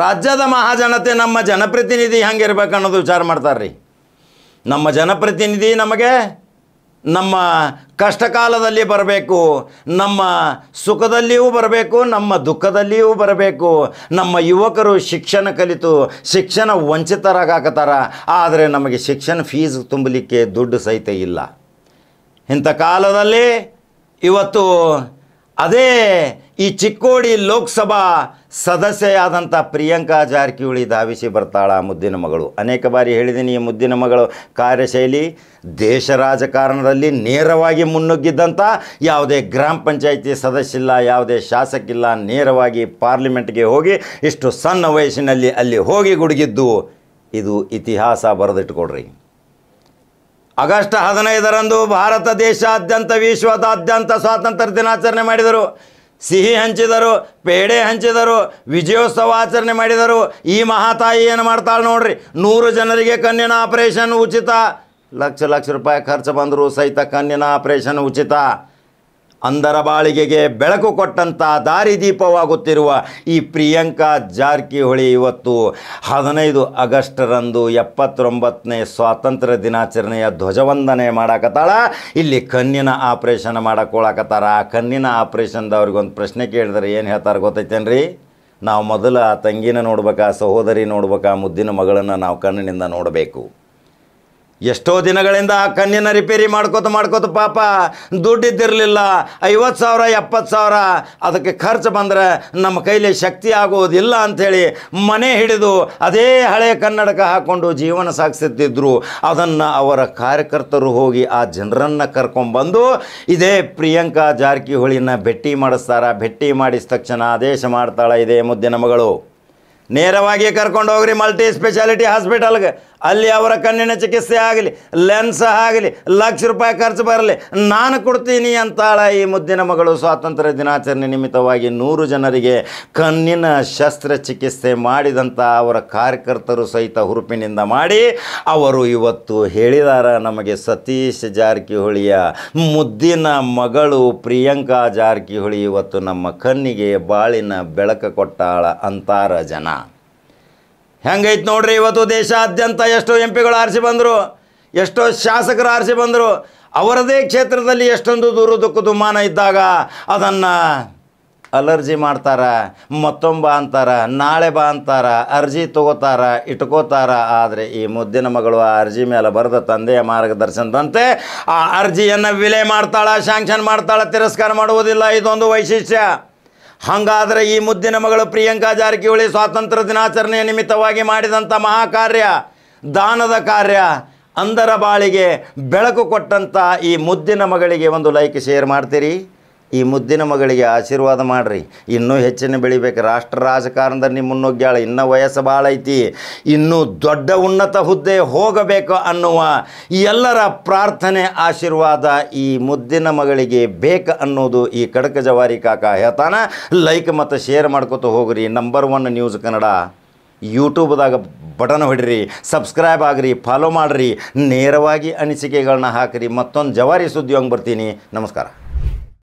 ರಾಜ್ಯದ ಮಹಾಜನತೆ ನಮ್ಮ ಜನಪ್ರತಿನಿಧಿ ಹೆಂಗಿರ್ಬೇಕು ಅನ್ನೋದು ವಿಚಾರ ಮಾಡ್ತಾರೆ ರೀ. ನಮ್ಮ ಜನಪ್ರತಿನಿಧಿ ನಮಗೆ ನಮ್ಮ ಕಷ್ಟ ಕಾಲದಲ್ಲಿ ಬರಬೇಕು, ನಮ್ಮ ಸುಖದಲ್ಲಿಯೂ ಬರಬೇಕು, ನಮ್ಮ ದುಃಖದಲ್ಲಿಯೂ ಬರಬೇಕು. ನಮ್ಮ ಯುವಕರು ಶಿಕ್ಷಣ ಕಲಿತು ಶಿಕ್ಷಣ ವಂಚಿತರಾಗಕತ್ತಾರ, ಆದರೆ ನಮಗೆ ಶಿಕ್ಷಣ ಫೀಸ್ ತುಂಬಲಿಕ್ಕೆ ದುಡ್ಡು ಸಹಿತ ಇಲ್ಲ. ಇಂಥ ಕಾಲದಲ್ಲಿ ಇವತ್ತು ಅದೇ ಈ ಚಿಕ್ಕೋಡಿ ಲೋಕಸಭಾ ಸದಸ್ಯೆಯಾದಂಥ ಪ್ರಿಯಾಂಕಾ ಜಾರಕಿಹೊಳಿ ಧಾವಿಸಿ ಬರ್ತಾಳ ಮುದ್ದಿನ ಮಗಳು. ಅನೇಕ ಬಾರಿ ಹೇಳಿದ್ದೀನಿ, ಈ ಮುದ್ದಿನ ಮಗಳು ಕಾರ್ಯಶೈಲಿ ದೇಶ ರಾಜಕಾರಣದಲ್ಲಿ ನೇರವಾಗಿ ಮುನ್ನುಗ್ಗಿದ್ದಂಥ ಯಾವುದೇ ಗ್ರಾಮ ಪಂಚಾಯಿತಿ ಸದಸ್ಯ ಇಲ್ಲ, ಯಾವುದೇ ಶಾಸಕಿಲ್ಲ, ನೇರವಾಗಿ ಪಾರ್ಲಿಮೆಂಟ್ಗೆ ಹೋಗಿ ಇಷ್ಟು ಸಣ್ಣ ವಯಸ್ಸಿನಲ್ಲಿ ಅಲ್ಲಿ ಹೋಗಿ ಗುಡುಗಿದ್ದು ಇದು ಇತಿಹಾಸ ಬರೆದಿಟ್ಕೊಡ್ರಿ. ಆಗಸ್ಟ್ 15ರಂದು ಭಾರತ ದೇಶಾದ್ಯಂತ ವಿಶ್ವದಾದ್ಯಂತ ಸ್ವಾತಂತ್ರ್ಯ ದಿನಾಚರಣೆ ಮಾಡಿದರು. ಸಿಹಿ ಹಂಚಿದರು, ಪೇಡೆ ಹಂಚಿದರು, ವಿಜಯೋತ್ಸವ ಆಚರಣೆ ಮಾಡಿದರು. ಈ ಮಹಾತಾಯಿ ಏನು ಮಾಡ್ತಾಳೆ ನೋಡ್ರಿ, 100 ಜನರಿಗೆ ಕಣ್ಣಿನ ಆಪರೇಷನ್ ಉಚಿತ, ಲಕ್ಷ ರೂಪಾಯಿ ಖರ್ಚು ಬಂದರೂ ಸಹಿತ ಕಣ್ಣಿನ ಆಪರೇಷನ್ ಉಚಿತ. ಅಂಧರ ಬಾಳಿಗೆಗೆ ಬೆಳಕು ಕೊಟ್ಟಂಥ ದಾರಿದೀಪವಾಗುತ್ತಿರುವ ಈ ಪ್ರಿಯಾಂಕಾ ಜಾರಕಿಹೊಳಿ ಇವತ್ತು 15 ಆಗಸ್ಟರಂದು 79ನೇ ಸ್ವಾತಂತ್ರ್ಯ ದಿನಾಚರಣೆಯ ಧ್ವಜವಂದನೆ ಮಾಡಕತ್ತಾಳ. ಇಲ್ಲಿ ಕಣ್ಣಿನ ಆಪ್ರೇಷನ್ ಮಾಡಕ್ಕೊಳಕತ್ತಾರ. ಆ ಕಣ್ಣಿನ ಆಪ್ರೇಷನ್ದವ್ರಿಗೊಂದು ಪ್ರಶ್ನೆ ಕೇಳಿದ್ರೆ ಏನು ಹೇಳ್ತಾರೆ ಗೊತ್ತೈತೇನ್ರಿ? ನಾವು ಮೊದಲು ಆ ತಂಗಿನ ನೋಡ್ಬೇಕಾ, ಸಹೋದರಿ ನೋಡ್ಬೇಕಾ, ಮುದ್ದಿನ ಮಗಳನ್ನು ನಾವು ಕಣ್ಣಿನಿಂದ ನೋಡಬೇಕು. ಎಷ್ಟೋ ದಿನಗಳಿಂದ ಆ ಕಣ್ಣಿನ ರಿಪೇರಿ ಮಾಡ್ಕೋತ ಪಾಪ ದುಡ್ಡಿದ್ದಿರಲಿಲ್ಲ. 50,000 70,000 ಅದಕ್ಕೆ ಖರ್ಚು ಬಂದರೆ ನಮ್ಮ ಕೈಲಿ ಶಕ್ತಿ ಆಗೋದಿಲ್ಲ ಅಂಥೇಳಿ ಮನೆ ಹಿಡಿದು ಅದೇ ಹಳೆಯ ಕನ್ನಡಕ ಹಾಕ್ಕೊಂಡು ಜೀವನ ಸಾಗಿಸುತ್ತಿದ್ದರು. ಅದನ್ನು ಅವರ ಕಾರ್ಯಕರ್ತರು ಹೋಗಿ ಆ ಜನರನ್ನು ಕರ್ಕೊಂಡ್ಬಂದು ಇದೇ ಪ್ರಿಯಾಂಕಾ ಜಾರಕಿಹೊಳಿನ ಭೇಟಿ ಮಾಡಿಸ್ತಾರ. ಭೇಟಿ ಮಾಡಿದ ತಕ್ಷಣ ಆದೇಶ ಮಾಡ್ತಾಳೆ ಇದೇ ಮುದ್ದಿನ ಮಗಳು, ನೇರವಾಗಿ ಕರ್ಕೊಂಡು ಹೋಗ್ರಿ ಮಲ್ಟಿ ಸ್ಪೆಷಾಲಿಟಿ ಹಾಸ್ಪಿಟಲ್ಗೆ. ಅಲ್ಲಿ ಅವರ ಕಣ್ಣಿನ ಚಿಕಿತ್ಸೆ ಆಗಲಿ, ಲೆನ್ಸ್ ಆಗಲಿ, ಲಕ್ಷ ರೂಪಾಯಿ ಖರ್ಚು ಬರಲಿ, ನಾನು ಕೊಡ್ತೀನಿ ಅಂತಾಳ ಈ ಮುದ್ದಿನ ಮಗಳು. ಸ್ವಾತಂತ್ರ್ಯ ದಿನಾಚರಣೆ ನಿಮಿತ್ತವಾಗಿ 100 ಜನರಿಗೆ ಕಣ್ಣಿನ ಶಸ್ತ್ರಚಿಕಿತ್ಸೆ ಮಾಡಿದಂಥ ಅವರ ಕಾರ್ಯಕರ್ತರು ಸಹಿತ ಹುರುಪಿನಿಂದ ಮಾಡಿ ಅವರು ಇವತ್ತು ಹೇಳಿದಾರ, ನಮಗೆ ಸತೀಶ್ ಜಾರಕಿಹೊಳಿಯ ಮುದ್ದಿನ ಮಗಳು ಪ್ರಿಯಾಂಕಾ ಜಾರಕಿಹೊಳಿ ಇವತ್ತು ನಮ್ಮ ಕಣ್ಣಿಗೆ ಬಾಳಿನ ಬೆಳಕು ಕೊಟ್ಟಾಳ ಅಂತಾರ ಜನ. ಹೆಂಗೈತೆ ನೋಡ್ರಿ, ಇವತ್ತು ದೇಶಾದ್ಯಂತ ಎಷ್ಟೋ MP ಗಳು ಆರಿಸಿ ಬಂದರು, ಎಷ್ಟೋ ಶಾಸಕರು ಆರಿಸಿ ಬಂದರು. ಅವರದೇ ಕ್ಷೇತ್ರದಲ್ಲಿ ಎಷ್ಟೊಂದು ದುಃಖ ದುಮ್ಮಾನ ಇದ್ದಾಗ ಅದನ್ನು ಅಲರ್ಜಿ ಮಾಡ್ತಾರ, ಮತ್ತೊಂಬ ಅಂತಾರ, ನಾಳೆ ಬಾ ಅಂತಾರ, ಅರ್ಜಿ ತೊಗೋತಾರ, ಇಟ್ಕೋತಾರ. ಆದರೆ ಈ ಮುದ್ದಿನ ಮಗಳು ಆ ಅರ್ಜಿ ಮೇಲೆ ಬರೆದ ತಂದೆಯ ಮಾರ್ಗದರ್ಶನದಂತೆ ಆ ಅರ್ಜಿಯನ್ನು ವಿಲೆ ಮಾಡ್ತಾಳ, ಶಾಂಕ್ಷನ್ ಮಾಡ್ತಾಳ, ತಿರಸ್ಕಾರ ಮಾಡುವುದಿಲ್ಲ. ಇದೊಂದು ವೈಶಿಷ್ಟ್ಯ. ಹಾಗಾದರೆ ಈ ಮುದ್ದಿನ ಮಗಳು ಪ್ರಿಯಾಂಕಾ ಜಾರಕಿಹೊಳಿ ಸ್ವಾತಂತ್ರ್ಯ ದಿನಾಚರಣೆಯ ನಿಮಿತ್ತವಾಗಿ ಮಾಡಿದಂಥ ಮಹಾಕಾರ್ಯ, ದಾನದ ಕಾರ್ಯ, ಅಂಧರ ಬಾಳಿಗೆ ಬೆಳಕು ಕೊಟ್ಟಂಥ ಈ ಮುದ್ದಿನ ಮಗಳಿಗೆ ಒಂದು ಲೈಕ್ ಶೇರ್ ಮಾಡ್ತೀರಿ? ಈ ಮುದ್ದಿನ ಮಗಳಿಗೆ ಆಶೀರ್ವಾದ ಮಾಡಿರಿ. ಇನ್ನೂ ಹೆಚ್ಚಿನ ಬೆಳಿಬೇಕು. ರಾಷ್ಟ್ರ ರಾಜಕಾರಣದಲ್ಲಿ ಮುನ್ನುಗ್ಗ್ಯಾಳ, ಇನ್ನೂ ವಯಸ್ಸು ಭಾಳ ಐತಿ, ಇನ್ನೂ ದೊಡ್ಡ ಉನ್ನತ ಹುದ್ದೆ ಹೋಗಬೇಕು ಅನ್ನುವ ಎಲ್ಲರ ಪ್ರಾರ್ಥನೆ ಆಶೀರ್ವಾದ ಈ ಮುದ್ದಿನ ಮಗಳಿಗೆ ಬೇಕು ಅನ್ನೋದು ಈ ಖಡಕ ಜವಾರಿ ಕಾಕ ಹೇಳ್ತಾನೆ. ಲೈಕ್ ಮತ್ತು ಶೇರ್ ಮಾಡ್ಕೊತ ಹೋಗ್ರಿ. ನಂಬರ್ 1 ನ್ಯೂಸ್ ಕನ್ನಡ ಯೂಟ್ಯೂಬ್ದಾಗ ಬಟನ್ ಹೊಡಿರಿ, ಸಬ್ಸ್ಕ್ರೈಬ್ ಆಗಿರಿ, ಫಾಲೋ ಮಾಡಿರಿ, ನೇರವಾಗಿ ಅನಿಸಿಕೆಗಳನ್ನ ಹಾಕಿರಿ. ಮತ್ತೊಂದು ಜವಾರಿ ಸುದ್ದಿ ಹಂಗೆ ಬರ್ತೀನಿ. ನಮಸ್ಕಾರ.